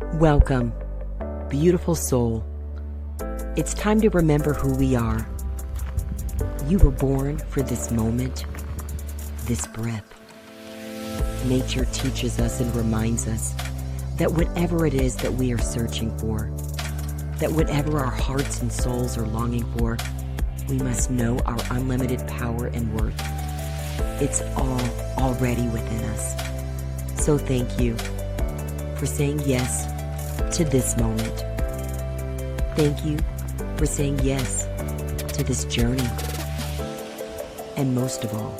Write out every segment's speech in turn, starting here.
Welcome, beautiful soul. It's time to remember who we are. You were born for this moment, this breath. Nature teaches us and reminds us that whatever it is that we are searching for, that whatever our hearts and souls are longing for, we must know our unlimited power and worth. It's all already within us. So thank you for saying yes to this moment. Thank you for saying yes to this journey. And most of all,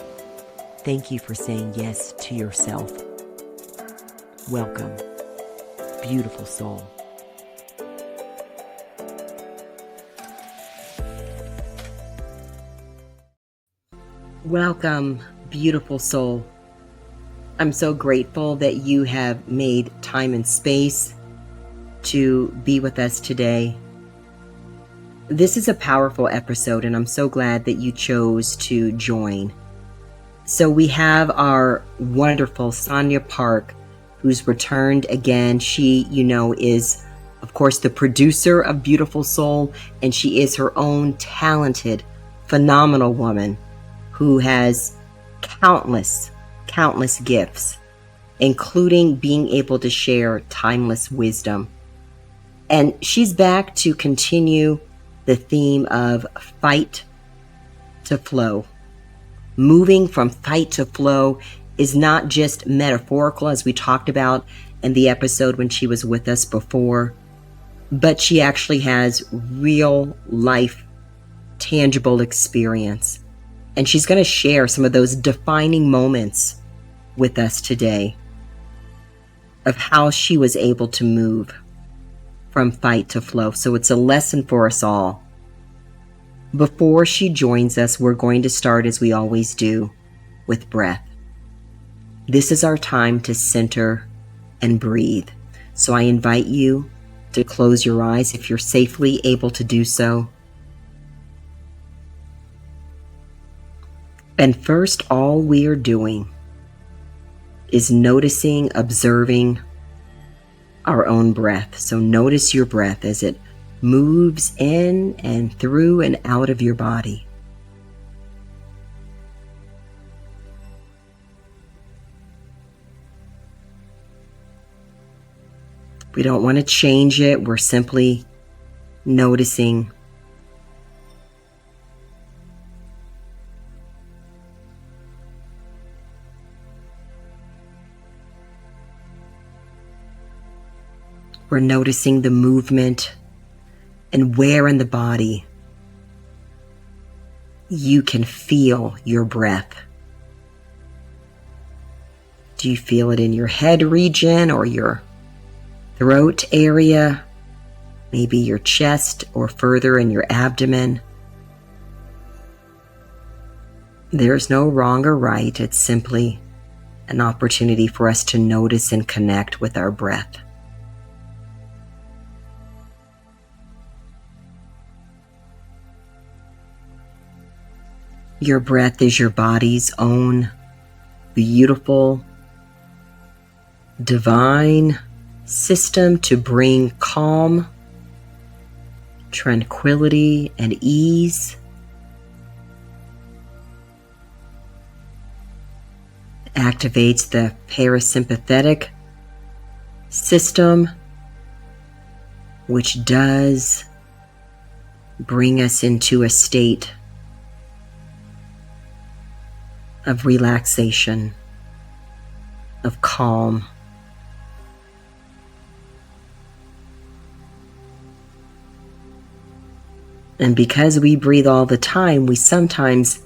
thank you for saying yes to yourself. Welcome, beautiful soul. Welcome, beautiful soul. I'm so grateful that you have made time and space to be with us today. This is a powerful episode, and I'm so glad that you chose to join. So we have our wonderful Sonia Park, who's returned again. She, is, of course, the producer of Beautiful Soul, and she is her own talented, phenomenal woman who has countless gifts, including being able to share timeless wisdom. And she's back to continue the theme of fight to flow. Moving from fight to flow is not just metaphorical, as we talked about in the episode when she was with us before, but she actually has real life, tangible experience. And she's going to share some of those defining moments with us today of how she was able to move from fight to flow. So it's a lesson for us all. Before she joins us, we're going to start, as we always do, with breath. This is our time to center and breathe. So I invite you to close your eyes if you're safely able to do so. And first, all we are doing is noticing, observing our own breath. So notice your breath as it moves in and through and out of your body. We don't want to change it. We're simply noticing. We're noticing the movement and where in the body you can feel your breath. Do you feel it in your head region or your throat area? Maybe your chest or further in your abdomen? There's no wrong or right. It's simply an opportunity for us to notice and connect with our breath. Your breath is your body's own beautiful, divine system to bring calm, tranquility, and ease. It activates the parasympathetic system, which does bring us into a state of relaxation, of calm. And because we breathe all the time, we sometimes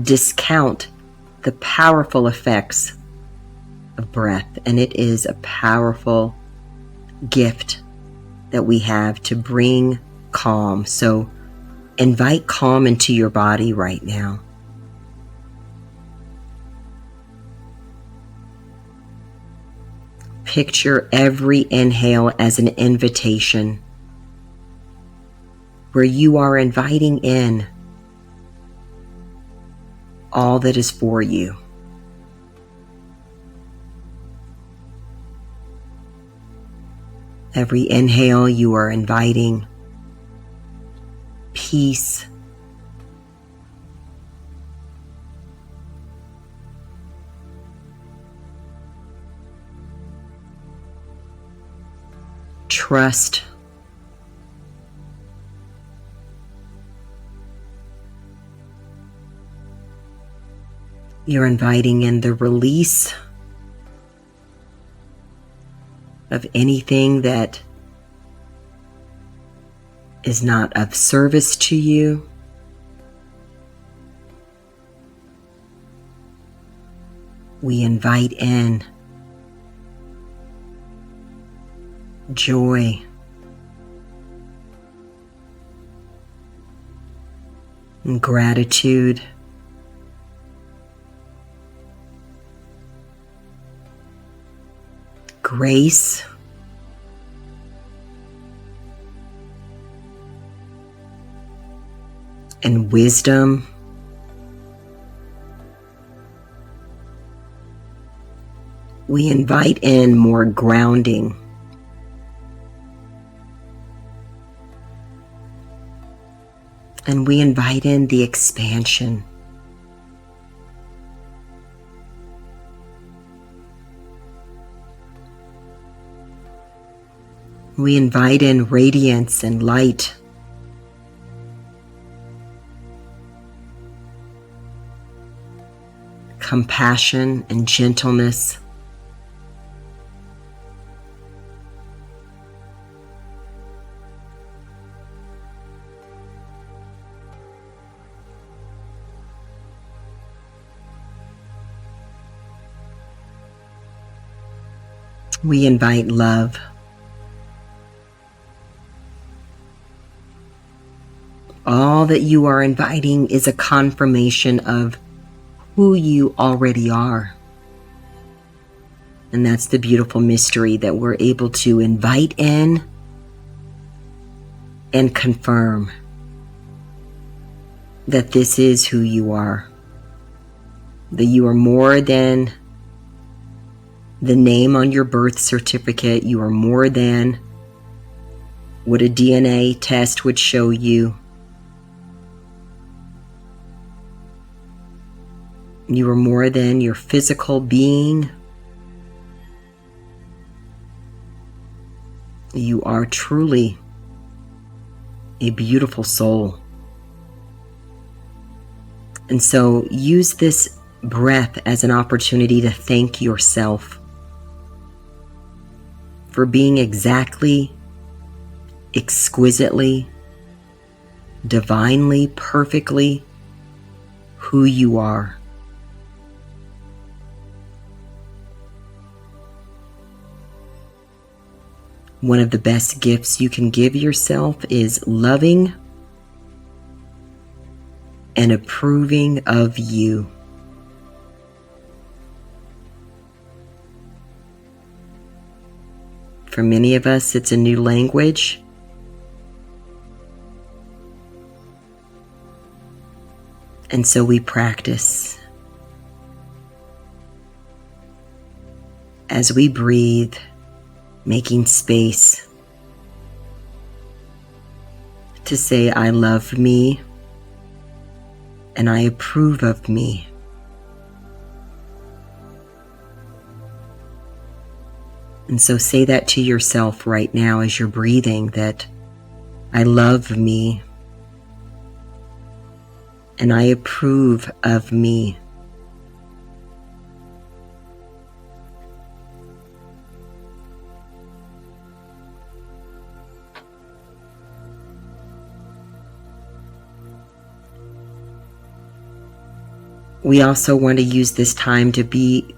discount the powerful effects of breath. And it is a powerful gift that we have to bring calm. So invite calm into your body right now. Picture every inhale as an invitation, where you are inviting in all that is for you. Every inhale, you are inviting peace, trust, you're inviting in the release of anything that is not of service to you. We invite in joy and gratitude, grace, and wisdom. We invite in more grounding, and we invite in the expansion. We invite in radiance and light. Compassion and gentleness. We invite love. All that you are inviting is a confirmation of who you already are. And that's the beautiful mystery that we're able to invite in and confirm that this is who you are. That you are more than the name on your birth certificate. You are more than what a DNA test would show you. You are more than your physical being. You are truly a beautiful soul. And so use this breath as an opportunity to thank yourself for being exactly, exquisitely, divinely, perfectly who you are. One of the best gifts you can give yourself is loving and approving of you. For many of us, it's a new language. And so we practice. As we breathe, making space to say, I love me and I approve of me. And so say that to yourself right now as you're breathing, that I love me and I approve of me. We also want to use this time to be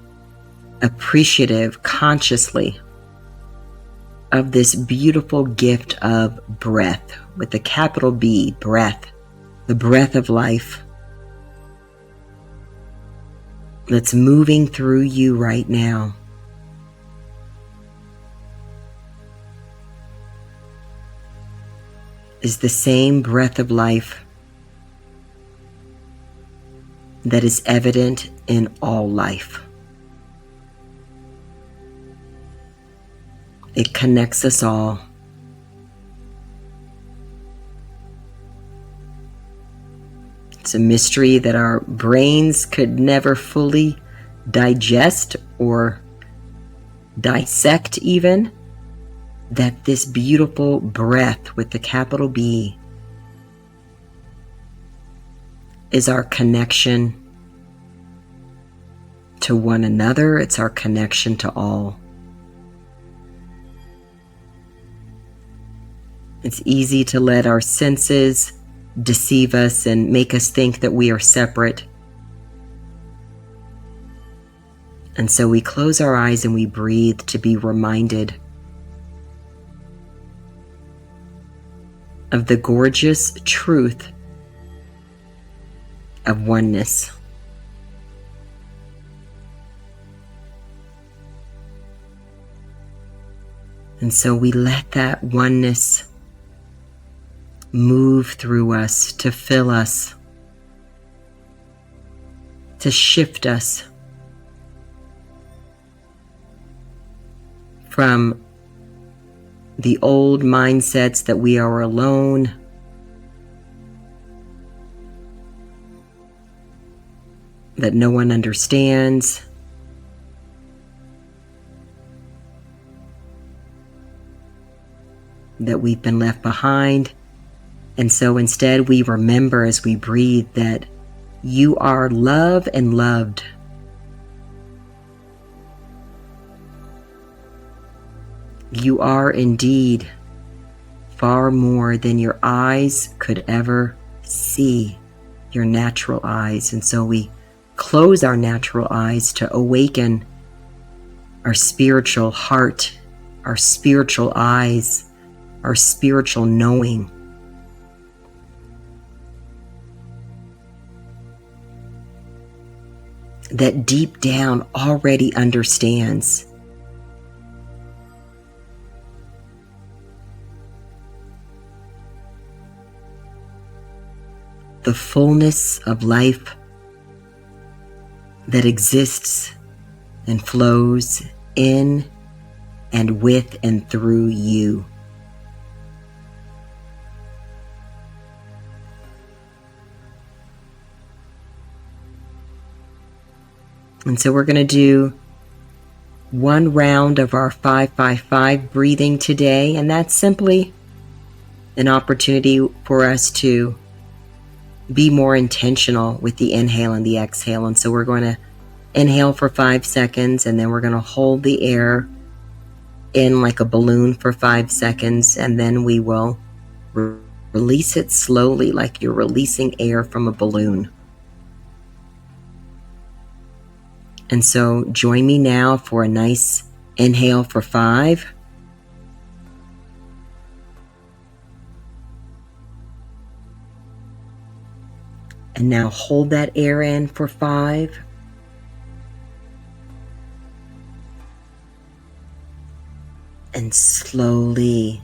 appreciative consciously of this beautiful gift of breath, with a capital B, breath, the breath of life that's moving through you right now. Is the same breath of life that is evident in all life. It connects us all. It's a mystery that our brains could never fully digest or dissect even, that this beautiful breath with the capital B is our connection to one another. It's our connection to all. It's easy to let our senses deceive us and make us think that we are separate. And so we close our eyes and we breathe to be reminded of the gorgeous truth of oneness. And so we let that oneness move through us to fill us, to shift us from the old mindsets that we are alone, that no one understands, that we've been left behind. And so instead we remember as we breathe that you are love and loved. You are indeed far more than your eyes could ever see, your natural eyes. And so we close our natural eyes to awaken our spiritual heart, our spiritual eyes, our spiritual knowing. That deep down already understands. The fullness of life that exists and flows in and with and through you. And so we're going to do one round of our 5-5-5 breathing today, and that's simply an opportunity for us to be more intentional with the inhale and the exhale. And so we're going to inhale for 5 seconds, and then we're going to hold the air in like a balloon for 5 seconds, and then we will release it slowly like you're releasing air from a balloon. And so join me now for a nice inhale for 5. And now hold that air in for 5. And slowly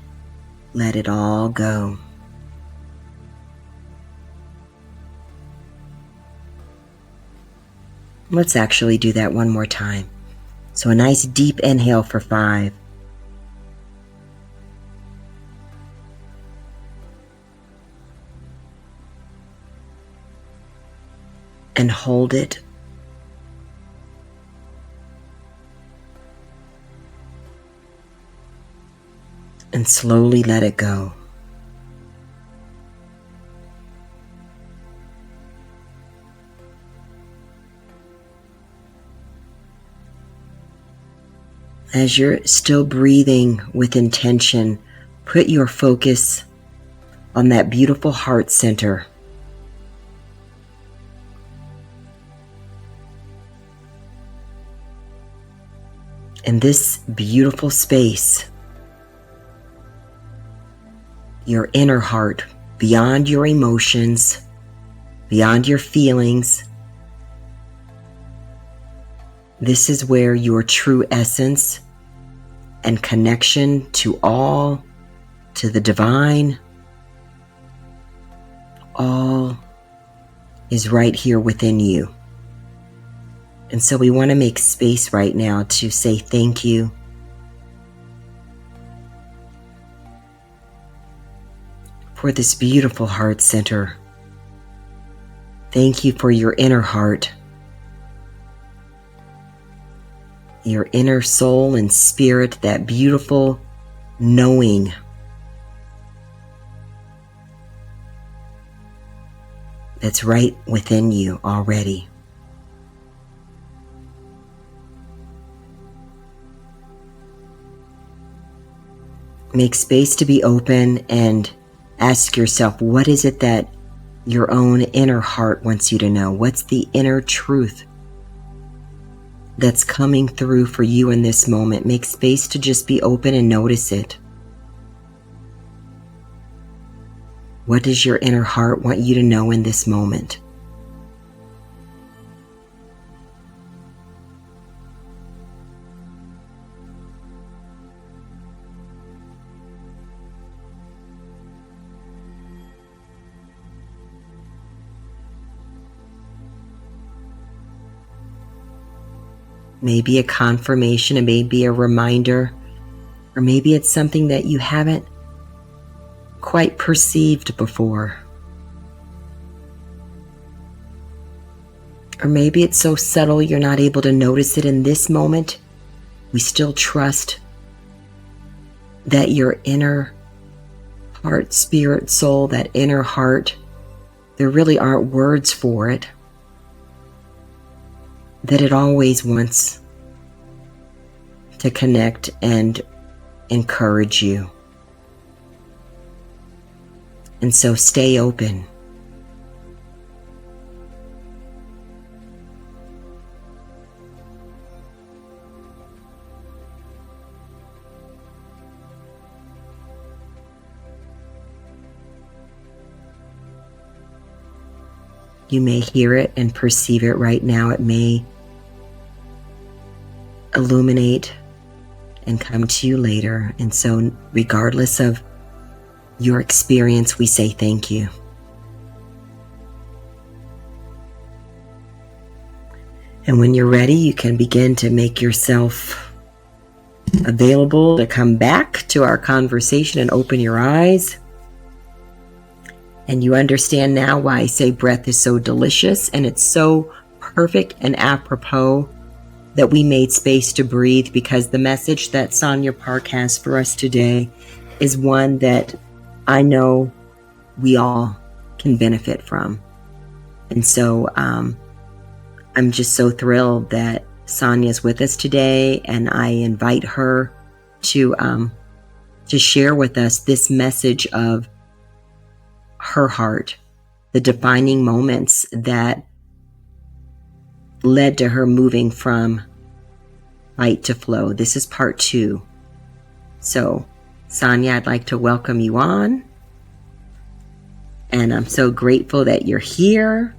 let it all go. Let's actually do that one more time. So a nice deep inhale for 5. And hold it. And slowly let it go. As you're still breathing with intention, put your focus on that beautiful heart center. In this beautiful space, your inner heart, beyond your emotions, beyond your feelings, this is where your true essence and connection to all, to the divine, all is right here within you. And so we want to make space right now to say thank you. for this beautiful heart center. Thank you for your inner heart, your inner soul and spirit, that beautiful knowing. That's right within you already. Make space to be open and ask yourself, what is it that your own inner heart wants you to know? What's the inner truth that's coming through for you in this moment? Make space to just be open and notice it. What does your inner heart want you to know in this moment? Maybe a confirmation, it may be a reminder, or maybe it's something that you haven't quite perceived before. Or maybe it's so subtle you're not able to notice it in this moment. We still trust that your inner heart, spirit, soul, that inner heart, there really aren't words for it, that it always wants to connect and encourage you. And so stay open. You may hear it and perceive it right now. It may illuminate and come to you later. And so regardless of your experience, we say thank you. And when you're ready, you can begin to make yourself available to come back to our conversation and open your eyes. And you understand now why I say breath is so delicious, and it's so perfect and apropos that we made space to breathe, because the message that Sonia Park has for us today is one that I know we all can benefit from. And so I'm just so thrilled that Sonia's with us today, and I invite her to share with us this message of her heart, the defining moments that led to her moving from fight to flow. This is part 2. So, Sonia, I'd like to welcome you on. And I'm so grateful that you're here.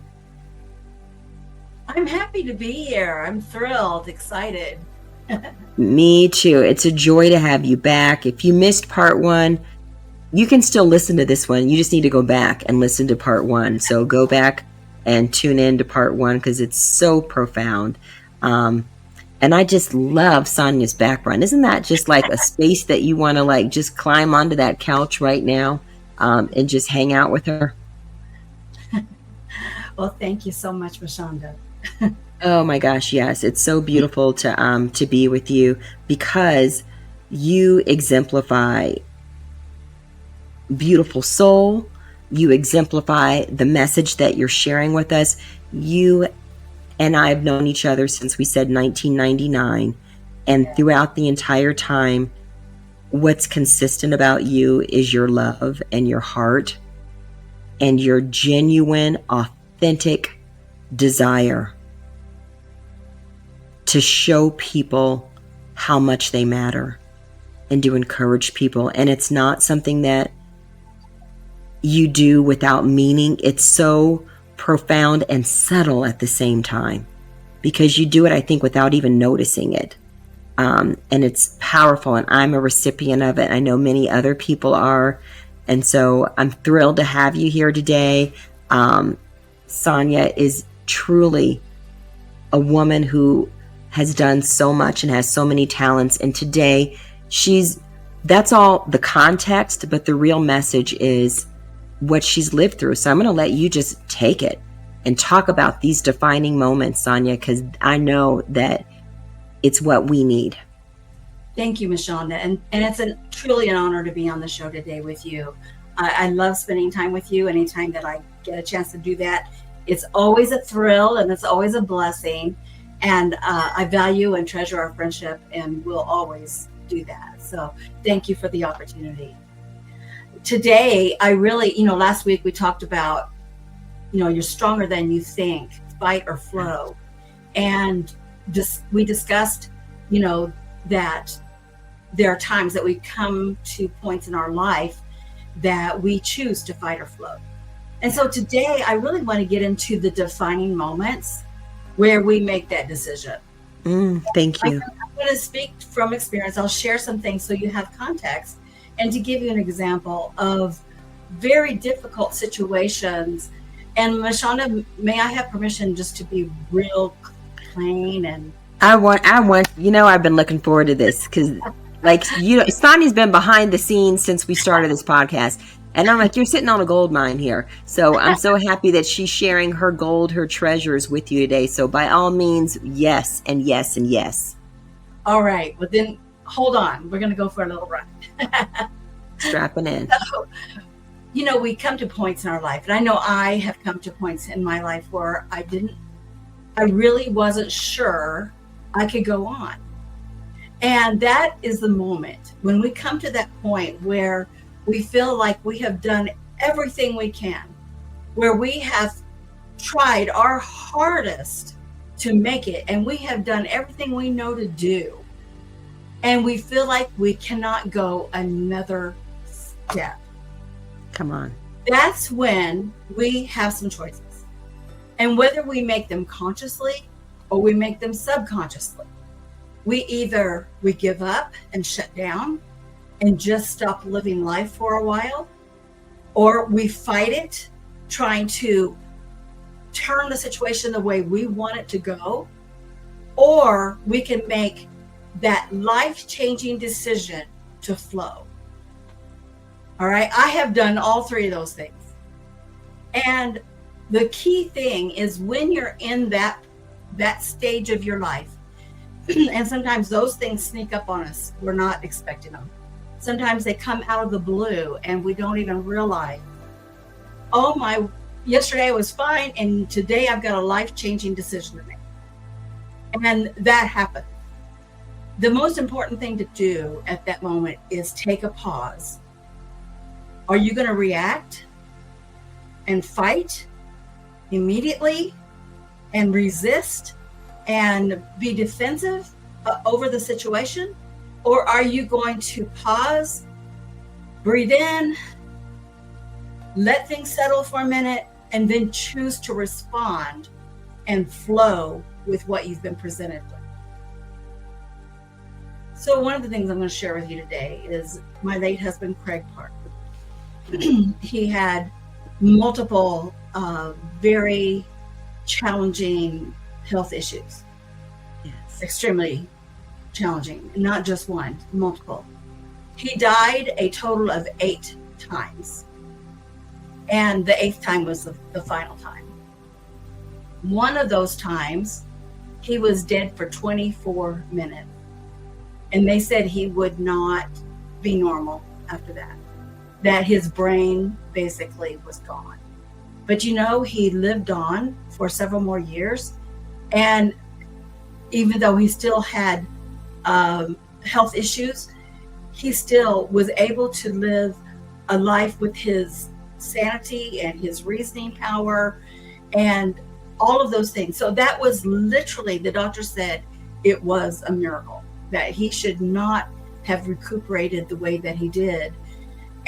I'm happy to be here. I'm thrilled, excited. Me too. It's a joy to have you back. If you missed part 1, you can still listen to this one. You just need to go back and listen to part 1. So go back and tune in to part 1 because it's so profound. And I just love Sonia's background. Isn't that just like a space that you want to like just climb onto that couch right now and just hang out with her? Well, thank you so much, Michanda. Oh my gosh, yes. It's so beautiful to be with you, because you exemplify beautiful soul. You exemplify the message that you're sharing with us. You and I have known each other since we said 1999. And throughout the entire time, what's consistent about you is your love and your heart and your genuine, authentic desire to show people how much they matter and to encourage people. And it's not something that you do without meaning. It's so profound and subtle at the same time, because you do it, I think, without even noticing it. And it's powerful, and I'm a recipient of it. I know many other people are. And so I'm thrilled to have you here today. Sonia is truly a woman who has done so much and has so many talents. And today that's all the context, but the real message is what she's lived through. So I'm going to let you just take it and talk about these defining moments, Sonia, because I know that it's what we need. Thank you, Michanda. And it's truly an honor to be on the show today with you. I love spending time with you. Anytime that I get a chance to do that, it's always a thrill and it's always a blessing. And I value and treasure our friendship and will always do that. So thank you for the opportunity. Today, I really, last week we talked about, you're stronger than you think, fight or flow. And we discussed, that there are times that we come to points in our life that we choose to fight or flow. And so today, I really want to get into the defining moments where we make that decision. Thank you. I'm going to speak from experience. I'll share some things so you have context. And to give you an example of very difficult situations. And Michanda, may I have permission just to be real plain? And I want, I've been looking forward to this because Sonia's been behind the scenes since we started this podcast. And I'm like, you're sitting on a gold mine here. So I'm so happy that she's sharing her gold, her treasures with you today. So by all means, yes, and yes, and yes. All right. Well, then hold on. We're going to go for a little ride. Strapping in. So, we come to points in our life. And I know I have come to points in my life where I really wasn't sure I could go on. And that is the moment when we come to that point where we feel like we have done everything we can, where we have tried our hardest to make it, and we have done everything we know to do. And we feel like we cannot go another step. Come on. That's when we have some choices. And whether we make them consciously or we make them subconsciously, we give up and shut down and just stop living life for a while, or we fight it, trying to turn the situation the way we want it to go, or we can make that life-changing decision to flow. All right, I have done all three of those things. And the key thing is when you're in that stage of your life, and sometimes those things sneak up on us, we're not expecting them. Sometimes they come out of the blue and we don't even realize, yesterday I was fine and today I've got a life-changing decision to make. And that happened. The most important thing to do at that moment is take a pause. Are you going to react and fight immediately and resist and be defensive over the situation? Or are you going to pause, breathe in, let things settle for a minute, and then choose to respond and flow with what you've been presented with? So one of the things I'm going to share with you today is my late husband, Craig Park. He had multiple very challenging health issues. Yes. Extremely challenging, not just one, multiple. He died a total of 8 times. And the 8th time was the final time. One of those times, he was dead for 24 minutes. And they said he would not be normal after that, that his brain basically was gone. But he lived on for several more years. And even though he still had health issues, he still was able to live a life with his sanity and his reasoning power and all of those things. So that was literally, the doctor said it was a miracle, that he should not have recuperated the way that he did.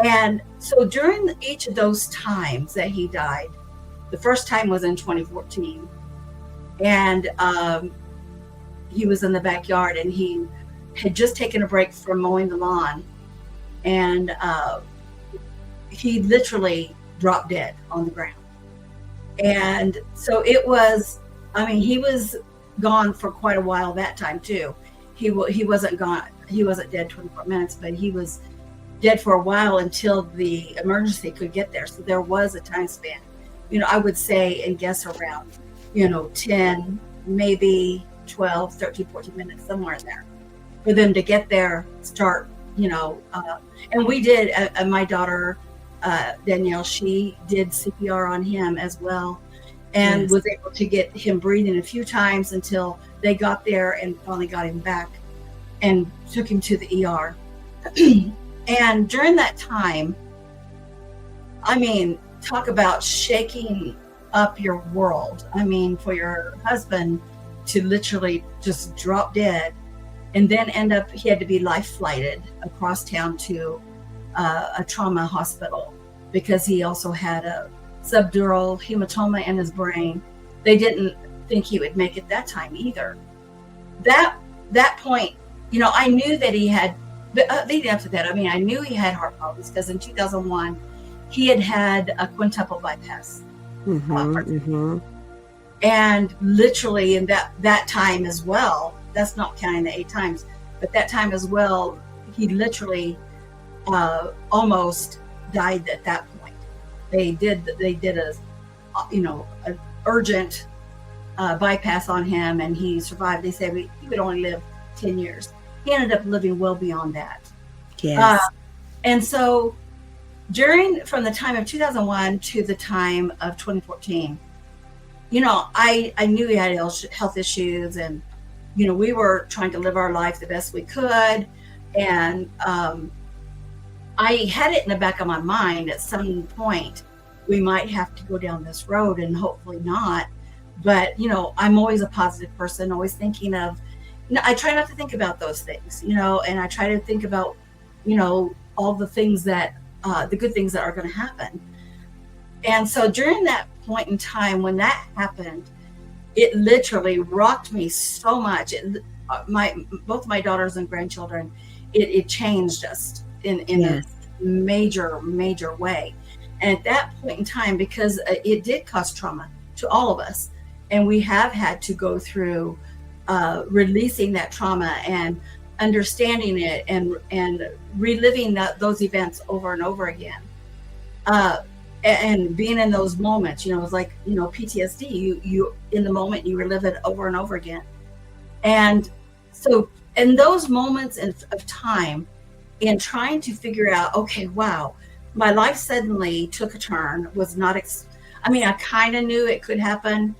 And so during each of those times that he died, the first time was in 2014, and he was in the backyard and he had just taken a break from mowing the lawn, and he literally dropped dead on the ground. And so it was, he was gone for quite a while that time too. He wasn't gone. He wasn't dead 24 minutes, but he was dead for a while until the emergency could get there. So there was a time span, I would say and guess around, 10, maybe 12, 13, 14 minutes, somewhere in there for them to get there, start, and we did, my daughter, Danielle, she did CPR on him as well, and Yes. was able to get him breathing a few times until they got there and finally got him back and took him to the ER. And during that time, I mean, talk about shaking up your world. I mean, for your husband to literally just drop dead and then he had to be life flighted across town to a trauma hospital because he also had a subdural hematoma in his brain. They didn't think he would make it that time either. That point, I knew that he had, leading up to that, I knew he had heart problems because in 2001, he had a quintuple bypass. And literally in that time as well, that's not counting the 8 times, but that time as well, he literally almost died at that point. They did a an urgent bypass on him, and he survived. They said he would only live 10 years. He ended up living well beyond that. Yes. And so from the time of 2001 to the time of 2014, I knew he had health issues, and we were trying to live our life the best we could. And I had it in the back of my mind at some point, we might have to go down this road, and hopefully not. But, I'm always a positive person, always thinking of, I try not to think about those things, and I try to think about, all the things that, the good things that are going to happen. And so during that point in time when that happened, it literally rocked me so much. Both my daughters and grandchildren, it changed us in Yes. a major way. And at that point in time, because it did cause trauma to all of us, and we have had to go through releasing that trauma and understanding it and reliving those events over and over again. And being in those moments, it's like, PTSD, you in the moment, you relive it over and over again. And so in those moments of time, in trying to figure out, okay, wow, my life suddenly took a turn, was not, I kind of knew it could happen,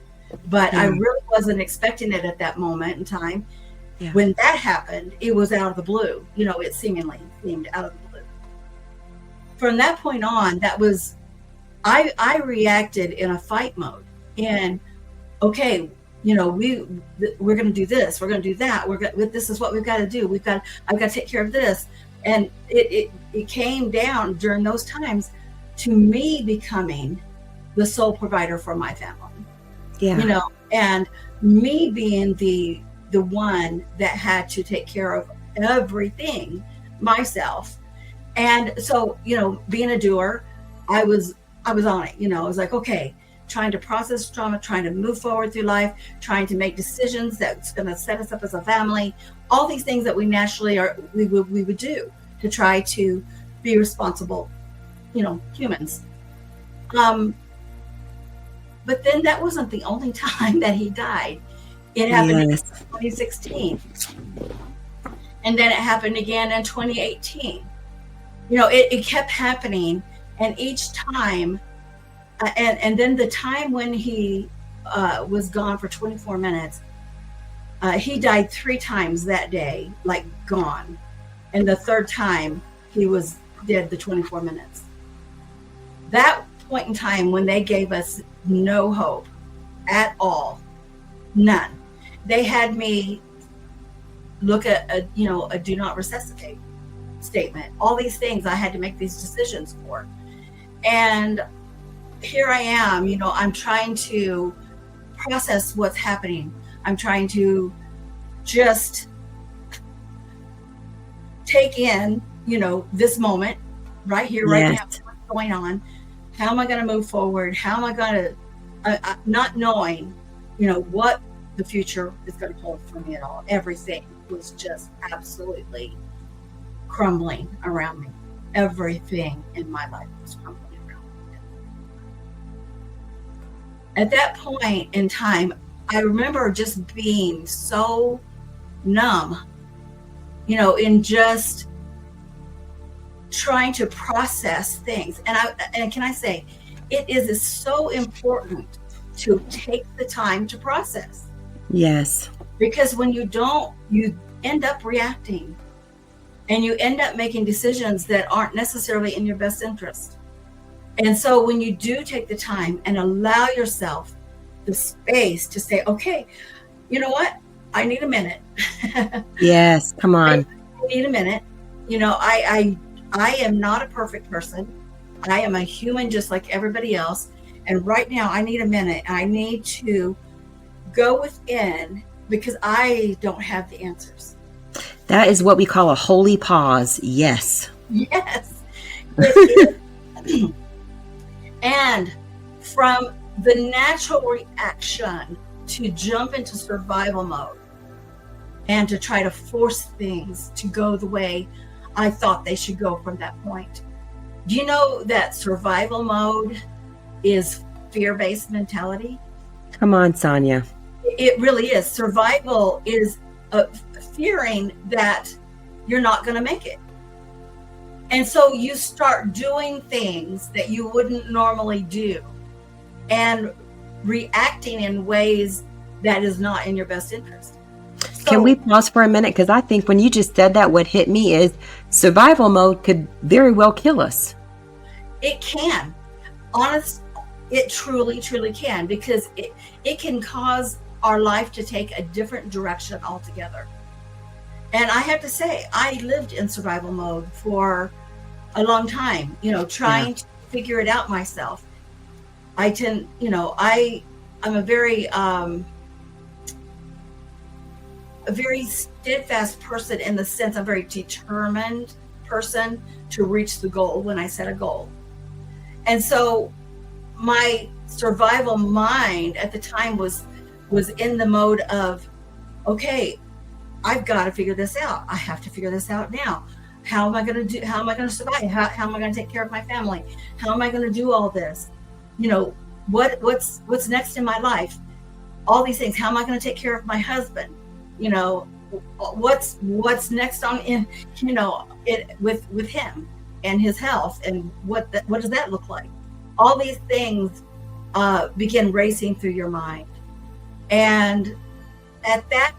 but I really wasn't expecting it at that moment in time. Yeah. When that happened, it was out of the blue. It seemingly seemed out of the blue. From that point on, I reacted in a fight mode. And okay, we're going to do this, we're going to do that. This is what we've got to do. I've got to take care of this. And it came down during those times to me becoming the sole provider for my family. Yeah. And me being the one that had to take care of everything myself. And so, being a doer, I was on it. I was like, okay, trying to process trauma, trying to move forward through life, trying to make decisions that's going to set us up as a family, all these things that we naturally we would do to try to be responsible, humans. But then that wasn't the only time that he died. It happened in 2016. And then it happened again in 2018. It kept happening. And each time, and then the time when he was gone for 24 minutes, he died 3 times that day, like gone. And the third time he was dead the 24 minutes. That point in time when they gave us no hope at all, none. They had me look at a do not resuscitate statement. All these things I had to make these decisions for. And here I am, I'm trying to process what's happening. I'm trying to just take in, this moment right here, right now, what's going on. How am I going to move forward? How am I going to, not knowing, what the future is going to hold for me at all. Everything was just absolutely crumbling around me. everything in my life was crumbling around. At that point in time, I remember just being so numb, in just trying to process things. And can I say, it is so important to take the time to process. Yes. Because when you don't, you end up reacting, and you end up making decisions that aren't necessarily in your best interest. And so when you do take the time and allow yourself the space to say, okay, you know what? I need a minute. Yes. Come on. I need a minute. I am not a perfect person. I am a human just like everybody else. And right now I need a minute. I need to go within because I don't have the answers. That is what we call a holy pause. Yes. Yes. And from the natural reaction to jump into survival mode and to try to force things to go the way I thought they should go from that point. Do you know that survival mode is fear-based mentality? Come on, Sonia. It really is. Survival is fearing that you're not going to make it. And so you start doing things that you wouldn't normally do and reacting in ways that is not in your best interest. So, can we pause for a minute? Because I think when you just said that, what hit me is survival mode could very well kill us. It can. It truly, truly can, because it can cause our life to take a different direction altogether. And I have to say, I lived in survival mode for a long time, trying to figure it out myself. I'm a very steadfast person, in the sense I'm very determined person to reach the goal when I set a goal. And so my survival mind at the time was in the mode of, okay, I've got to figure this out. I have to figure this out now. How am I going to survive? How am I going to take care of my family? How am I going to do all this? What's next in my life? All these things. How am I going to take care of my husband? What's next with him and his health, and what does that look like? All these things begin racing through your mind. And at that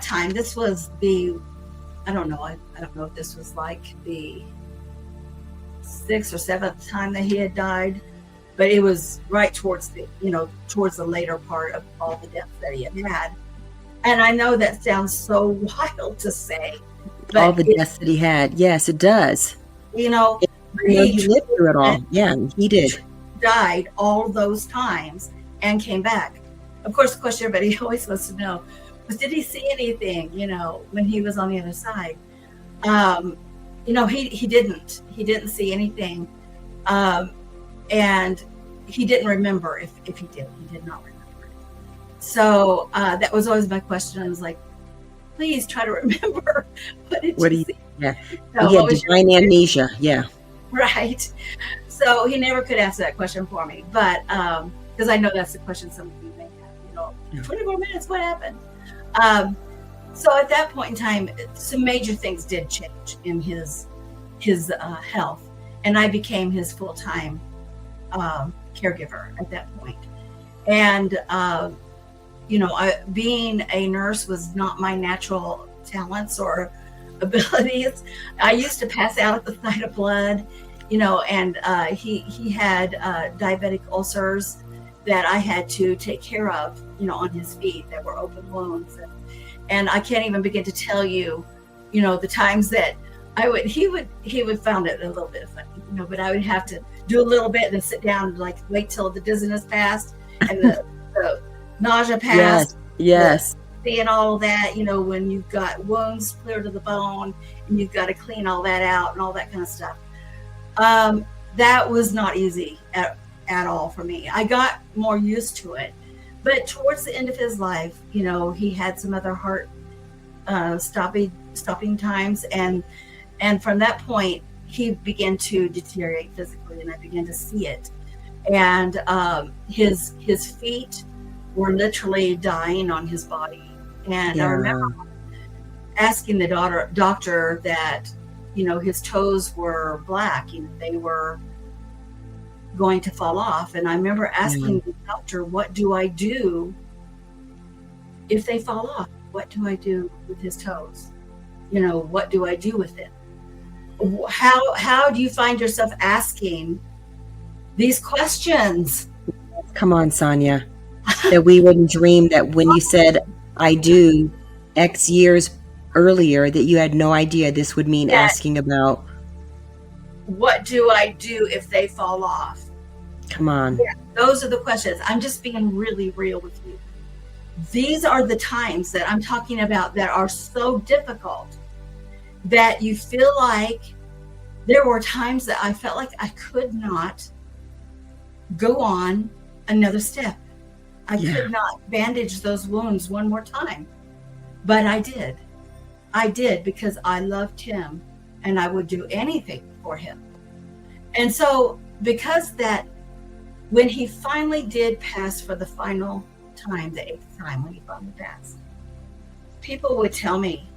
time, this was I don't know if this was like the 6th or 7th time that he had died, but it was right towards the later part of all the deaths that he had. And I know that sounds so wild to say, but all the deaths that he had. Yes, it does. He lived through it all. Yeah, he did. Died all those times and came back. Of course, the question everybody always wants to know was, did he see anything, when he was on the other side? He didn't see anything. And he didn't remember if he did. He did not remember. So that was always my question. I was like, please try to remember. What did you see? Yeah. So he had divine amnesia. Yeah. Right. So he never could answer that question for me. But because I know that's the question some of you may have, 24 minutes, what happened? So at that point in time, some major things did change in his health. And I became his full-time caregiver at that point. And, being a nurse was not my natural talents or abilities. I used to pass out at the sight of blood, and he had diabetic ulcers that I had to take care of, on his feet that were open wounds. And I can't even begin to tell you, the times that he would find it a little bit funny, but I would have to do a little bit and then sit down and wait till the dizziness passed and the nausea passed. Yes. Seeing all of that, when you've got wounds clear to the bone and you've got to clean all that out and all that kind of stuff. That was not easy at all for me. I got more used to it. But towards the end of his life, he had some other heart stopping times, and And from that point, he began to deteriorate physically, and I began to see it. And his feet were literally dying on his body. And I remember Yeah. asking the doctor that, his toes were black, they were going to fall off. And I remember Yeah. asking the doctor, what do I do if they fall off? What do I do with his toes? What do I do with it? How do you find yourself asking these questions? Come on, Sonia. That we wouldn't dream that when you said, I do, X years earlier, that you had no idea this would mean That asking about. what do I do if they fall off? Come on. Yeah, those are the questions. I'm just being really real with you. These are the times that I'm talking about that are so difficult that you feel like there were times that I felt like I could not go on another step. I could not bandage those wounds one more time. But I did. I did, because I loved him and I would do anything for him. And so, because that, when he finally did pass for the final time, the 8th time, when he finally passed, people would tell me,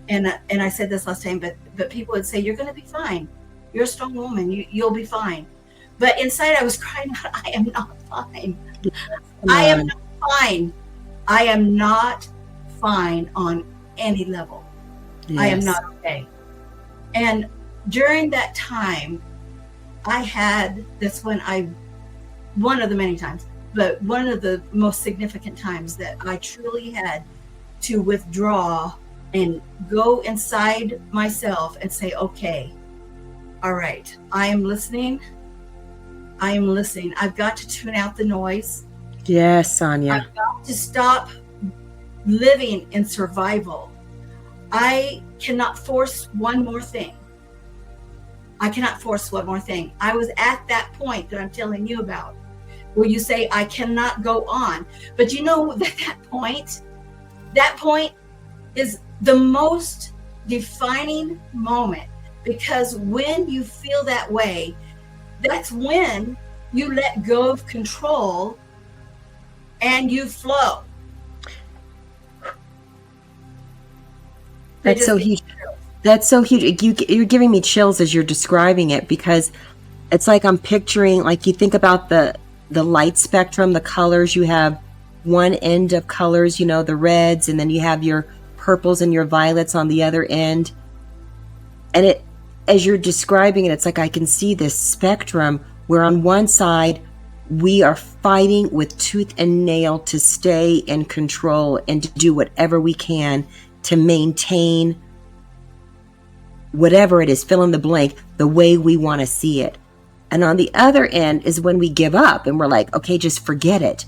and I said this last time, but people would say, you're going to be fine. You're a strong woman. You'll be fine. But inside I was crying out, I am not fine. I am not fine. I am not fine on any level. Yes. I am not okay. And during that time, one of the many times, but one of the most significant times that I truly had to withdraw and go inside myself and say, okay, all right, I am listening. I am listening. I've got to tune out the noise. Yes, Sonia. I've got to stop living in survival. I cannot force one more thing. I cannot force one more thing. I was at that point that I'm telling you about, where you say, I cannot go on. But you know that point is the most defining moment, because when you feel that way, that's when you let go of control and you flow. That's so huge. That's so huge. You're giving me chills as you're describing it, because it's like I'm picturing, like, you think about the light spectrum, the colors. You have one end of colors, the reds, and then you have your purples and your violets on the other end. And as you're describing it, it's like I can see this spectrum where on one side we are fighting with tooth and nail to stay in control and to do whatever we can to maintain whatever it is, fill in the blank, the way we want to see it. And on the other end is when we give up and we're like, okay, just forget it.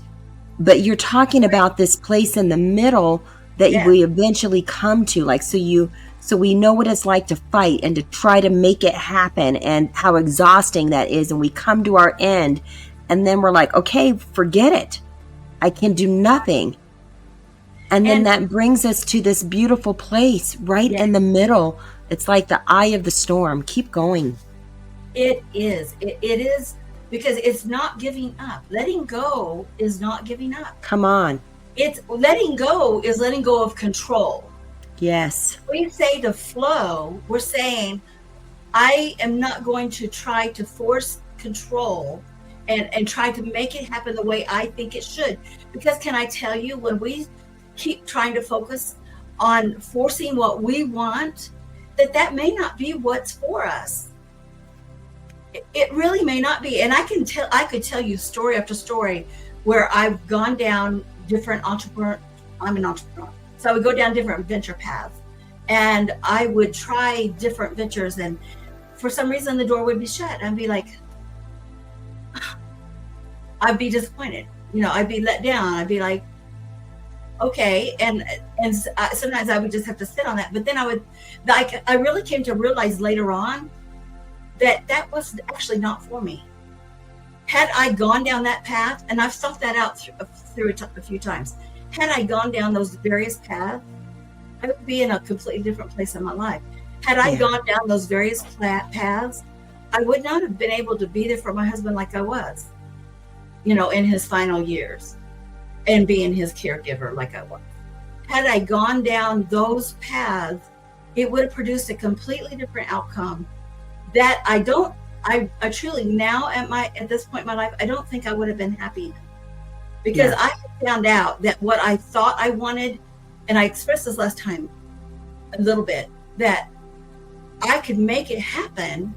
But you're talking about this place in the middle that we eventually come to, like, so we know what it's like to fight and to try to make it happen, and how exhausting that is. And we come to our end, and then we're like, okay, forget it. I can do nothing. And then that brings us to this beautiful place right in the middle. It's like the eye of the storm. Keep going. It is. It is, because it's not giving up. Letting go is not giving up. Come on. It's letting go is letting go of control. Yes. We say to flow, we're saying, I am not going to try to force control and try to make it happen the way I think it should. Because can I tell you, when we keep trying to focus on forcing what we want, that may not be what's for us. It really may not be. And I could tell you story after story where I've gone down different I'm an entrepreneur. So I would go down different venture paths, and I would try different ventures, and for some reason the door would be shut. I'd be like, I'd be disappointed. I'd be let down. I'd be like, okay. And sometimes I would just have to sit on that. But then I really came to realize later on that was actually not for me. Had I gone down that path, and I've thought that out through a few times, had I gone down those various paths, I would be in a completely different place in my life. Had I Yeah. gone down those various paths, I would not have been able to be there for my husband like I was, in his final years, and being his caregiver like I was. Had I gone down those paths, it would have produced a completely different outcome that I truly now at this point in my life, I don't think I would have been happy, because Yeah. I found out that what I thought I wanted, and I expressed this last time a little bit, that I could make it happen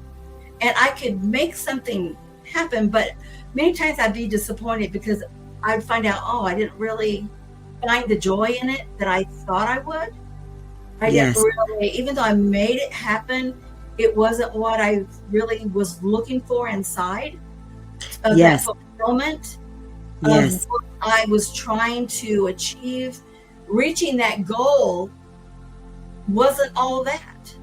and I could make something happen, but many times I'd be disappointed because I'd find out, I didn't really find the joy in it that I thought I would. I didn't Yes. really, even though I made it happen, it wasn't what I really was looking for inside of that Yes. fulfillment of Yes. what I was trying to achieve. Reaching that goal wasn't all that.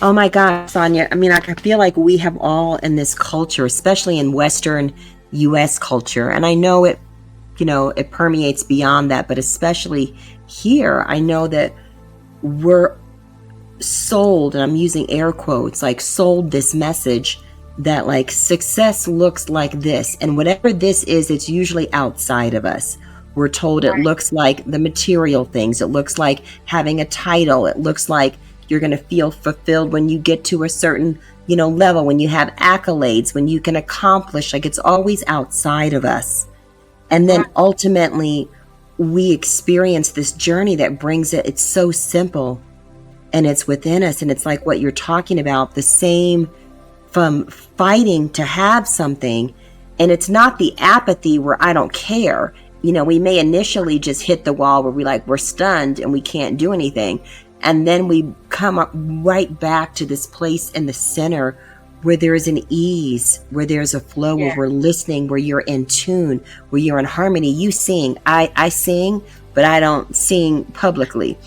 Oh my gosh, Sonia. I mean, I feel like we have all in this culture, especially in Western US culture. And I know it permeates beyond that, but especially here, I know that we're sold, and I'm using air quotes, like sold this message that like success looks like this. And whatever this is, it's usually outside of us. We're told it looks like the material things. It looks like having a title. It looks like you're going to feel fulfilled when you get to a certain, level, when you have accolades, when you can accomplish, like it's always outside of us. And then ultimately we experience this journey that brings it's so simple and it's within us. And it's like what you're talking about, the same from fighting to have something. And it's not the apathy where I don't care. We may initially just hit the wall where we're stunned and we can't do anything. And then we come up right back to this place in the center where there is an ease, where there's a flow, where we're listening, where you're in tune, where you're in harmony. You sing, I sing, but I don't sing publicly.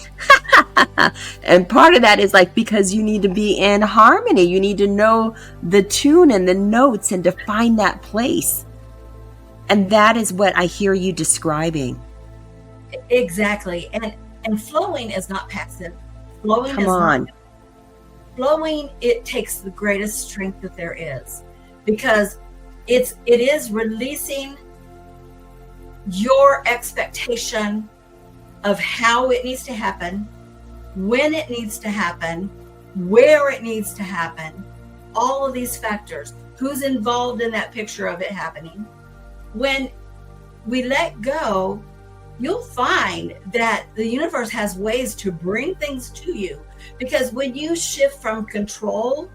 And part of that is because you need to be in harmony. You need to know the tune and the notes and to find that place. And that is what I hear you describing. Exactly. And flowing is not passive. Flowing Come on. Flowing, it takes the greatest strength that there is, because it is releasing your expectation of how it needs to happen, when it needs to happen, where it needs to happen, all of these factors, who's involved in that picture of it happening. When we let go, you'll find that the universe has ways to bring things to you, because when you shift from control,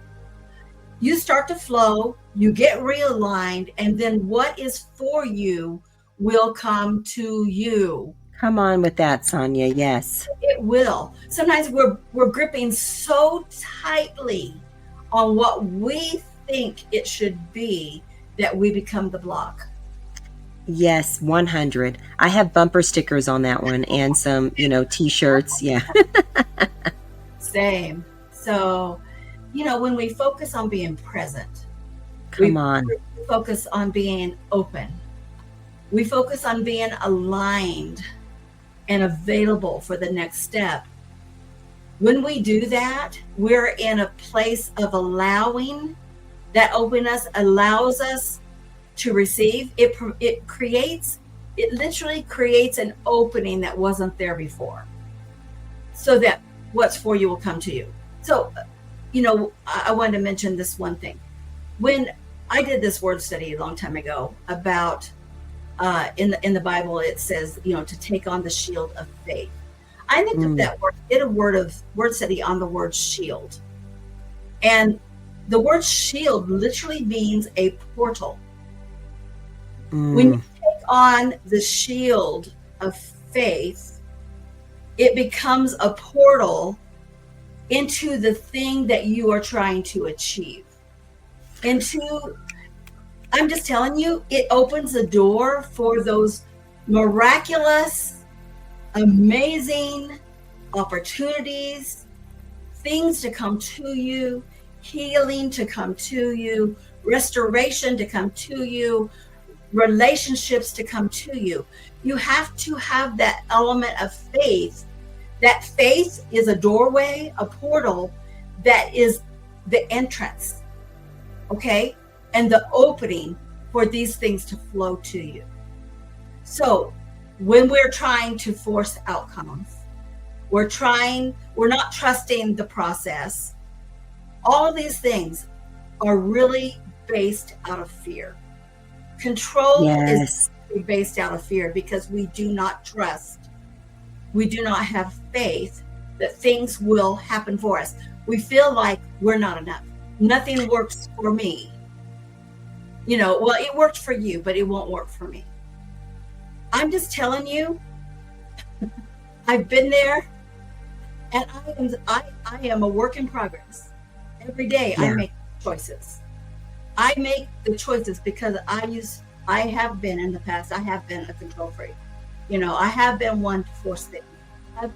you start to flow, you get realigned, and then what is for you will come to you. Come on with that, Sonia. Yes. It will. Sometimes we're gripping so tightly on what we think it should be that we become the block. Yes, 100. I have bumper stickers on that one and some, t-shirts. Yeah. Same. So, when we focus on being present, Come on. we focus on being open. We focus on being aligned and available for the next step. When we do that, we're in a place of allowing. That openness allows us to receive. It literally creates an opening that wasn't there before, so that what's for you will come to you. So, I wanted to mention this one thing. When I did this word study a long time ago about in the Bible, it says, to take on the shield of faith. I looked up that word, did a word study on the word shield. And the word shield literally means a portal. When you take on the shield of faith, it becomes a portal into the thing that you are trying to achieve. I'm just telling you, it opens the door for those miraculous, amazing opportunities, things to come to you, healing to come to you, restoration to come to you, relationships to come to you. You have to have that element of faith. That faith is a doorway, a portal that is the entrance, okay? And the opening for these things to flow to you. So when we're trying to force outcomes, we're not trusting the process. All of these things are really based out of fear. Control is based out of fear because we do not trust. We do not have faith that things will happen for us. We feel like we're not enough. Nothing works for me. Well, it worked for you, but it won't work for me. I'm just telling you, I've been there, and I am a work in progress. Every day I make choices. I make the choices because I have been in the past, I have been a control freak. I have been one to force things.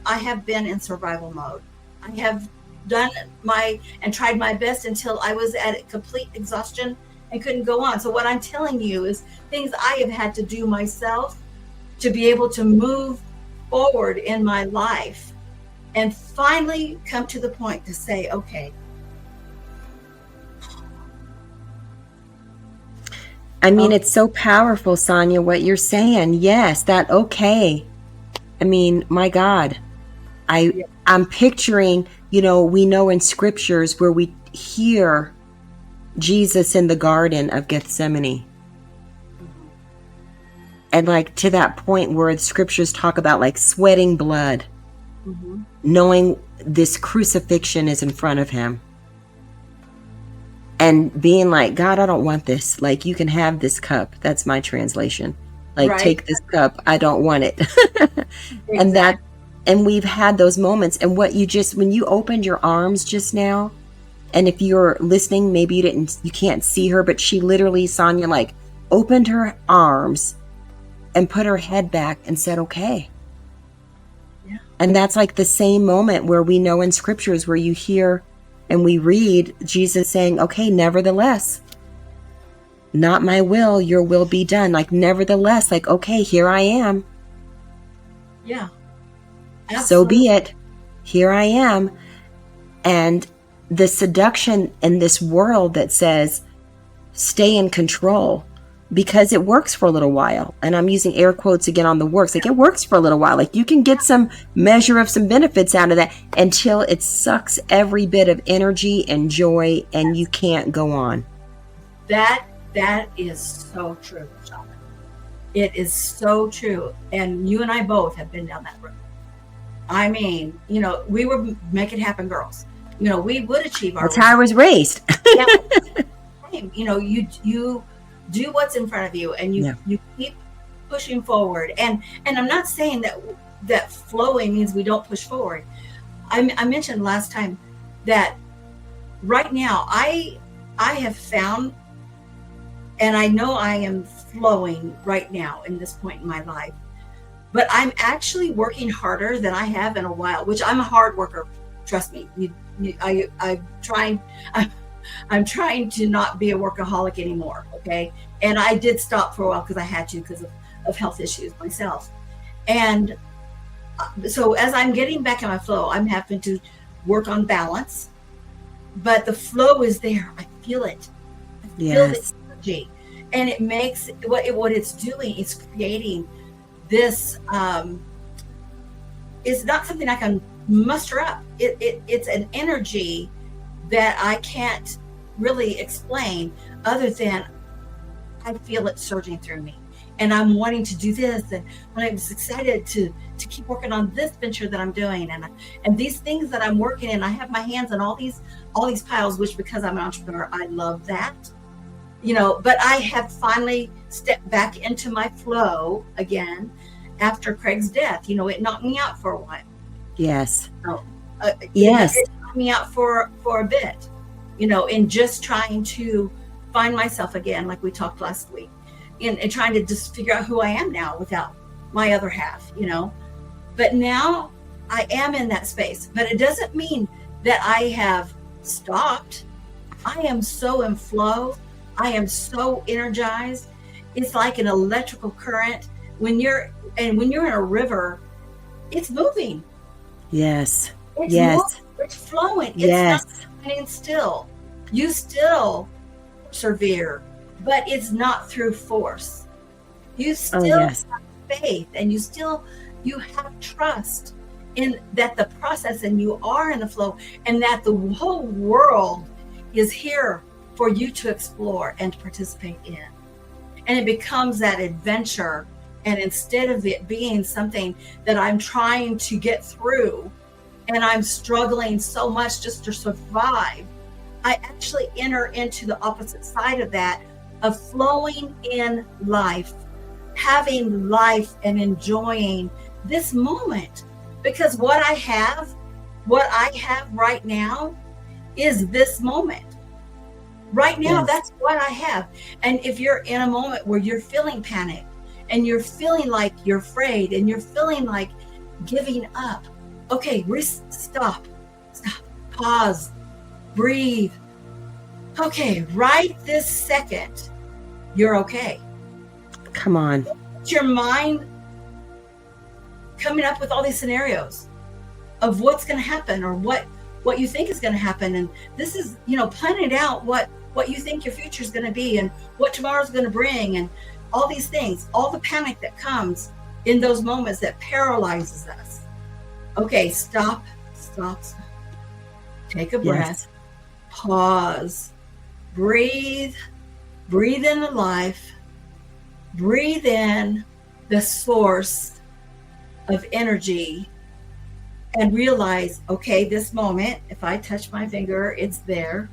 I have been in survival mode. I have done and tried my best until I was at complete exhaustion and couldn't go on. So what I'm telling you is things I have had to do myself to be able to move forward in my life and finally come to the point to say, okay. I mean, it's so powerful, Sonia, what you're saying. Yes, that okay. I mean, my God, I'm picturing, we know in scriptures where we hear Jesus in the Garden of Gethsemane. And like to that point where the scriptures talk about like sweating blood, knowing this crucifixion is in front of him. And being like, God, I don't want this. Like, you can have this cup. That's my translation. Like, take this cup. I don't want it. Exactly. And we've had those moments. And when you opened your arms just now, and if you're listening, maybe you can't see her, but she literally, Sonia, like opened her arms and put her head back and said, okay. Yeah. And that's like the same moment where we know in scriptures where you hear and we read Jesus saying, okay, nevertheless, not my will, your will be done. Like, nevertheless, like, okay, here I am. Yeah. Absolutely. So be it. Here I am. And the seduction in this world that says, stay in control, because it works for a little while. And I'm using air quotes again on the works. Like, it works for a little while. Like, you can get some measure of some benefits out of that until it sucks every bit of energy and joy and you can't go on. That is so true, Michanda. It is so true. And you and I both have been down that road. I mean, we were make it happen girls. We would achieve our That's how I was raised. You do what's in front of you and you keep pushing forward. And I'm not saying that flowing means we don't push forward. I mentioned last time that right now I have found, and I know I am flowing right now in this point in my life, but I'm actually working harder than I have in a while, which I'm a hard worker. Trust me. I'm trying to not be a workaholic anymore, okay? And I did stop for a while because I had to, because of health issues myself. And so as I'm getting back in my flow, I'm having to work on balance, but the flow is there. I feel it. I feel the energy. And it makes, what it's doing is creating this, it's not something I can muster up. It's an energy that I can't really explain other than I feel it surging through me. And I'm wanting to do this, and I'm excited to keep working on this venture that I'm doing, and these things that I'm working in. I have my hands on all these piles, which, because I'm an entrepreneur, I love that. But I have finally stepped back into my flow again after Craig's death. It knocked me out for a while. Yes. Yes. It knocked me out for a bit, in just trying to find myself again, like we talked last week, and trying to just figure out who I am now without my other half, But now I am in that space, but it doesn't mean that I have stopped. I am so in flow. I am so energized. It's like an electrical current. When you're in a river, it's moving. Yes. It's moving, Yes. it's flowing. It's not Yes. standing still. You still persevere, but it's not through force. You Oh, still yes. have faith, and you have trust in that the process, and you are in the flow, and that the whole world is here for you to explore and to participate in. And it becomes that adventure. And instead of it being something that I'm trying to get through and I'm struggling so much just to survive, I actually enter into the opposite side of that, of flowing in life, having life and enjoying this moment. Because what I have right now is this moment. Right now, Yes. that's what I have. And if you're in a moment where you're feeling panic and you're feeling like you're afraid and you're feeling like giving up, okay, stop, pause, breathe. Okay, right this second, you're okay. Come on. It's your mind coming up with all these scenarios of what's going to happen, or what you think is going to happen. And this is, planning out what you think your future is going to be and what tomorrow's going to bring, and all these things, all the panic that comes in those moments that paralyzes us. Okay, stop. Take a breath, Yes. pause, breathe in the life, breathe in the source of energy, and realize, okay, this moment, if I touch my finger, it's there.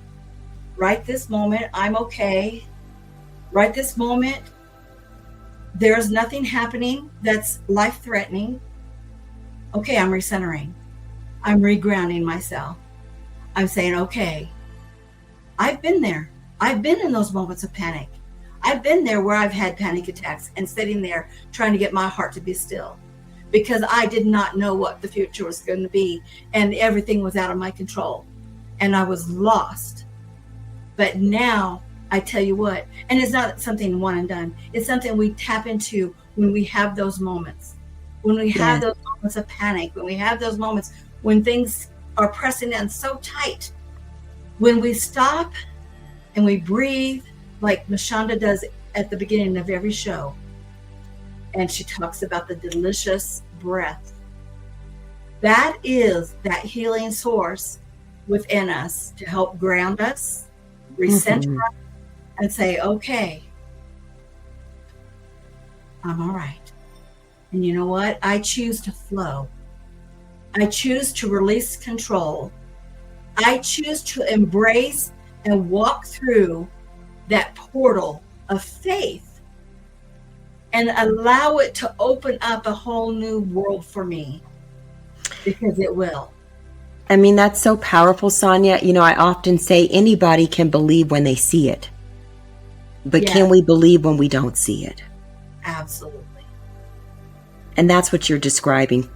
Right this moment, I'm okay. Right this moment, there's nothing happening that's life-threatening. Okay, I'm recentering. I'm regrounding myself. I'm saying, okay, I've been there. I've been in those moments of panic. I've been there where I've had panic attacks and sitting there trying to get my heart to be still, because I did not know what the future was going to be, and everything was out of my control and I was lost. But now I tell you what, and it's not something one and done. It's something we tap into when we have those moments, when we have those moments of panic, when we have those moments when things are pressing in so tight. When we stop and we breathe, like Michanda does at the beginning of every show, and she talks about the delicious breath. That is that healing source within us to help ground us, recenter us, and say, okay, I'm all right. And you know what? I choose to flow. I choose to release control. I choose to embrace and walk through that portal of faith and allow it to open up a whole new world for me, because it will. I mean, that's so powerful, Sonia. I often say anybody can believe when they see it, but can we believe when we don't see it? Absolutely. And that's what you're describing.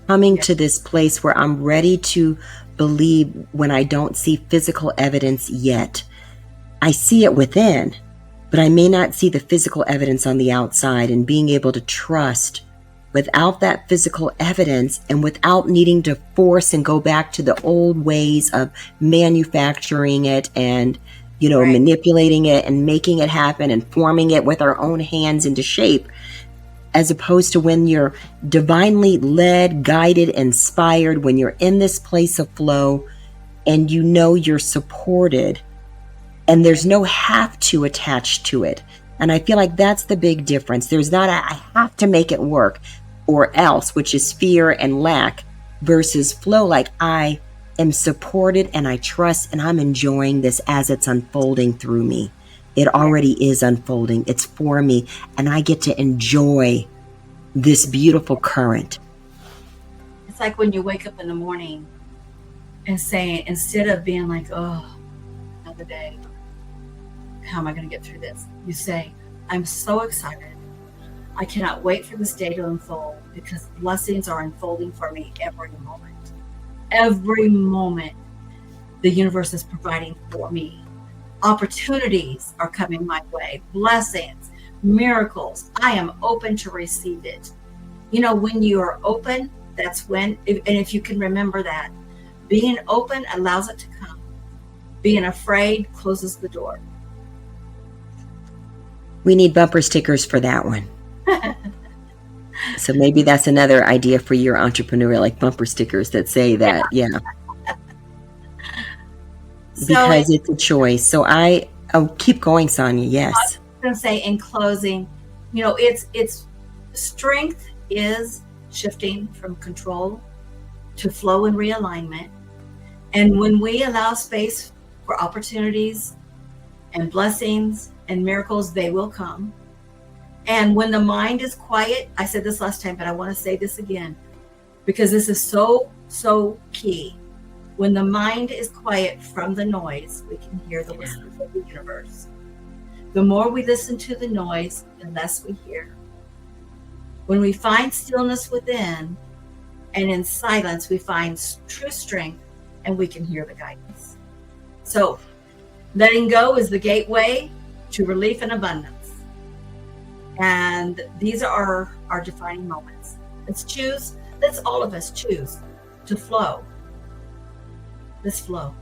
Coming to this place where I'm ready to believe when I don't see physical evidence yet. I see it within, but I may not see the physical evidence on the outside, and being able to trust without that physical evidence and without needing to force and go back to the old ways of manufacturing it and, manipulating it and making it happen and forming it with our own hands into shape, as opposed to when you're divinely led, guided, inspired, when you're in this place of flow and you're supported and there's no have to attached to it. And I feel like that's the big difference. There's not I have to make it work or else, which is fear and lack, versus flow, like I am supported and I trust and I'm enjoying this as it's unfolding through me. It already is unfolding. It's for me, and I get to enjoy this beautiful current. It's like when you wake up in the morning and saying, instead of being like, oh, another day, how am I going to get through this? You say, I'm so excited. I cannot wait for this day to unfold, because blessings are unfolding for me every moment. Every moment the universe is providing for me. Opportunities are coming my way, blessings, miracles. I am open to receive it. When you are open, that's when, and if you can remember that, Being open allows it to come. Being afraid closes the door. We need bumper stickers for that one. So maybe that's another idea for your entrepreneur, like bumper stickers that say that, yeah. Because it's a choice. So I'll keep going, Sonia. Yes. I was going to say in closing, it's strength is shifting from control to flow and realignment. And when we allow space for opportunities and blessings and miracles, they will come. And when the mind is quiet, I said this last time, but I want to say this again, because this is so, so key. When the mind is quiet from the noise, we can hear the whispers of the universe. The more we listen to the noise, the less we hear. When we find stillness within, and in silence, we find true strength, and we can hear the guidance. So, letting go is the gateway to relief and abundance. And these are our defining moments. Let's all of us choose to flow. Let's flow.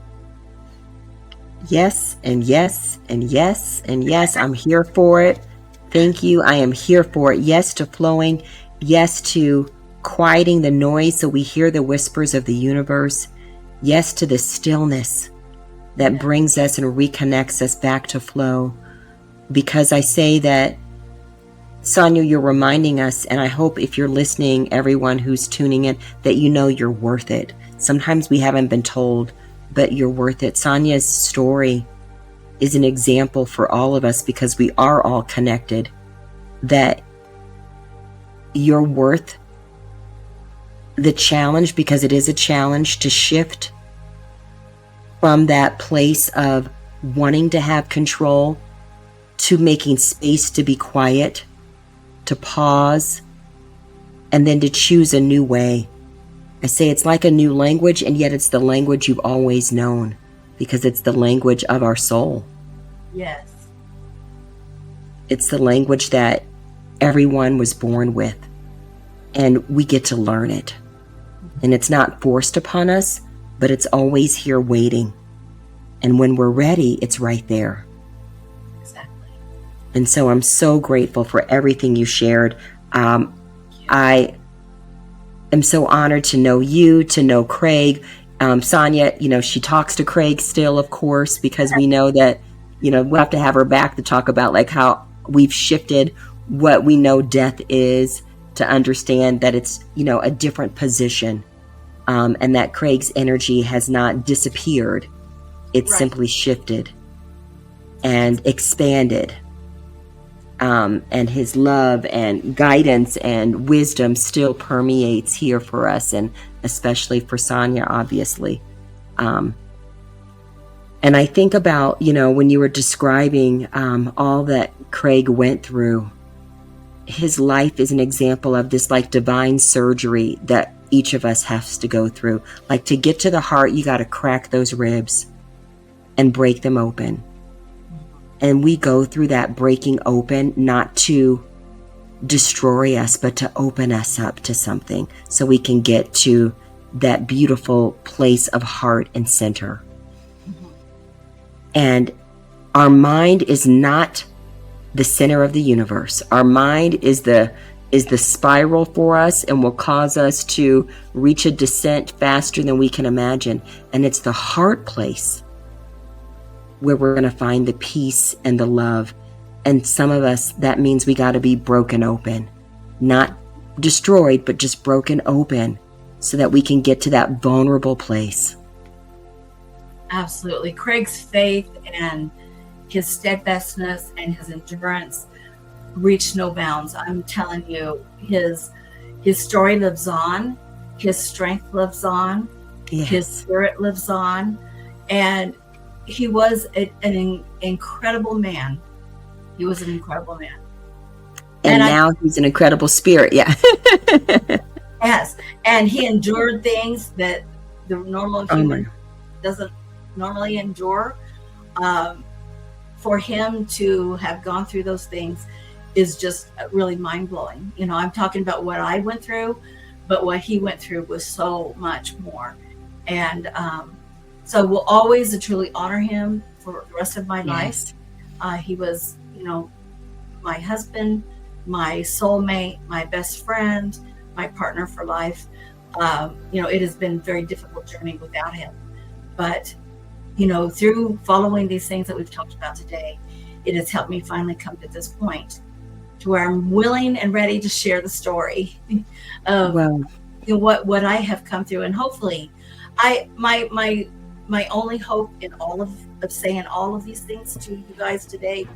Yes, and yes, and yes, and yes. I'm here for it. Thank you. I am here for it. Yes to flowing. Yes to quieting the noise so we hear the whispers of the universe. Yes to the stillness that brings us and reconnects us back to flow. Because I say that, Sonia, you're reminding us, and I hope if you're listening, everyone who's tuning in, that you know you're worth it. Sometimes we haven't been told, but you're worth it. Sonia's story is an example for all of us, because we are all connected, that you're worth the challenge, because it is a challenge to shift from that place of wanting to have control to making space to be quiet, to pause, and then to choose a new way. I say it's like a new language, and yet it's the language you've always known, because it's the language of our soul. Yes. It's the language that everyone was born with, and we get to learn it. And it's not forced upon us, but it's always here waiting. And when we're ready, it's right there. Exactly. And so I'm so grateful for everything you shared. I am so honored to know you, to know Craig. Sonia, she talks to Craig still, of course, because we know that, we'll have to have her back to talk about like how we've shifted what we know death is, to understand that it's, a different position, and that Craig's energy has not disappeared. It's simply shifted and expanded. And his love and guidance and wisdom still permeates here for us, and especially for Sonia, obviously. And I think about, when you were describing all that Craig went through, his life is an example of this like divine surgery that each of us has to go through. Like, to get to the heart, you got to crack those ribs and break them open. And we go through that breaking open, not to destroy us, but to open us up to something, so we can get to that beautiful place of heart and center. Mm-hmm. And our mind is not the center of the universe. Our mind is the spiral for us, and will cause us to reach a descent faster than we can imagine. And it's the heart place where we're going to find the peace and the love. And some of us, that means we got to be broken open, not destroyed, but just broken open, so that we can get to that vulnerable place. Absolutely. Craig's faith and his steadfastness and his endurance reached no bounds. I'm telling you, his story lives on, his strength lives on, yes. His spirit lives on, and he was an incredible man. He was an incredible man. And now he's an incredible spirit, yeah. Yes, and he endured things that the normal human doesn't normally endure. For him to have gone through those things is just really mind-blowing. I'm talking about what I went through, but what he went through was so much more. And so we'll always and truly honor him for the rest of my life. Yes. He was, my husband, my soulmate, my best friend, my partner for life. It has been a very difficult journey without him. But, through following these things that we've talked about today, it has helped me finally come to this point to where I'm willing and ready to share the story of Well, what I have come through. And hopefully my only hope in all of saying all of these things to you guys today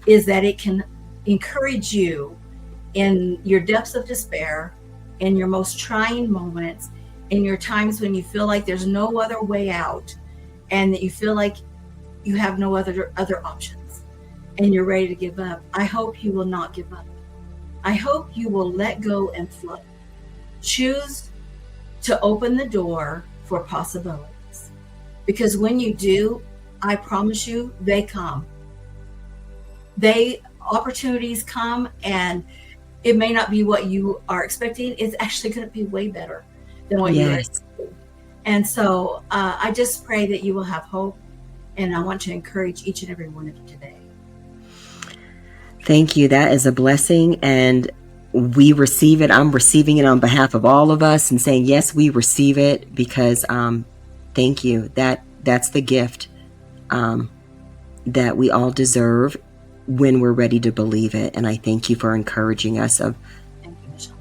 is that it can encourage you in your depths of despair, in your most trying moments, in your times when you feel like there's no other way out, and that you feel like you have no other options, and you're ready to give up. I hope you will not give up. I hope you will let go and flow. Choose to open the door for possibilities. Because when you do, I promise you, they come. Opportunities come, and it may not be what you are expecting. It's actually going to be way better than what you're yes. expecting. And so I just pray that you will have hope, and I want to encourage each and every one of you today. Thank you. That is a blessing, and we receive it. I'm receiving it on behalf of all of us and saying, yes, we receive it, because thank you. That's the gift that we all deserve when we're ready to believe it. And I thank you for encouraging us of Thank you, Michanda.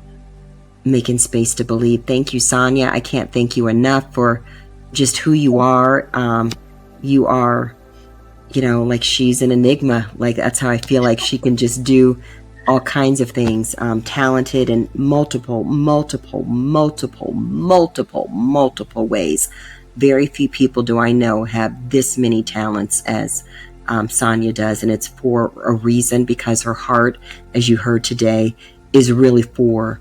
making space to believe. Thank you, Sonia. I can't thank you enough for just who you are. You are, like she's an enigma. Like that's how I feel like she can just do all kinds of things. Talented in multiple ways. Very few people do I know have this many talents as Sonia does, and it's for a reason, because her heart, as you heard today, is really for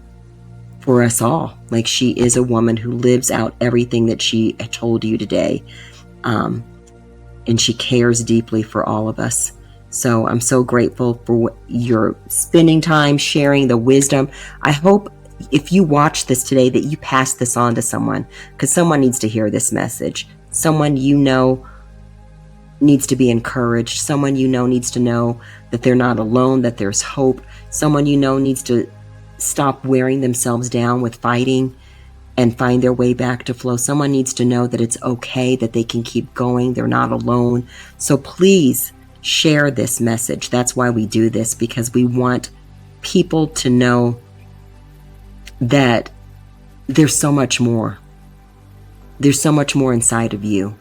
us all. Like she is a woman who lives out everything that she told you today, and she cares deeply for all of us. So I'm so grateful for your spending time sharing the wisdom. I hope if you watch this today that you pass this on to someone, because someone needs to hear this message. Someone needs to be encouraged. Someone needs to know that they're not alone, that there's hope. Someone needs to stop wearing themselves down with fighting and find their way back to flow. Someone needs to know that it's okay, that they can keep going. They're not alone. So please share this message. That's why we do this, because we want people to know that there's so much more. There's so much more inside of you.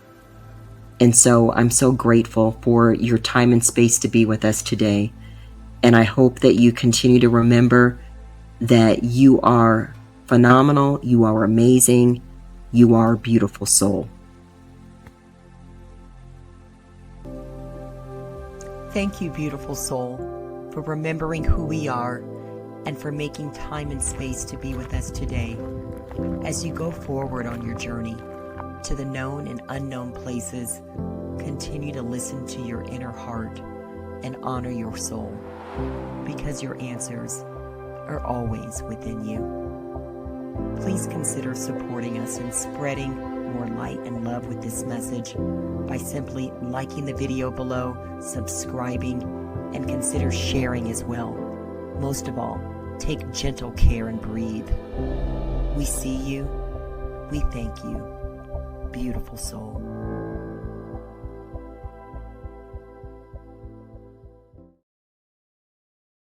And so I'm so grateful for your time and space to be with us today. And I hope that you continue to remember that you are phenomenal, you are amazing, you are a beautiful soul. Thank you, beautiful soul, for remembering who we are and for making time and space to be with us today. As you go forward on your journey to the known and unknown places, continue to listen to your inner heart and honor your soul, because your answers are always within you. Please consider supporting us in spreading more light and love with this message by simply liking the video below, subscribing, and consider sharing as well. Most of all, take gentle care and breathe. We see you. We thank you. Beautiful soul.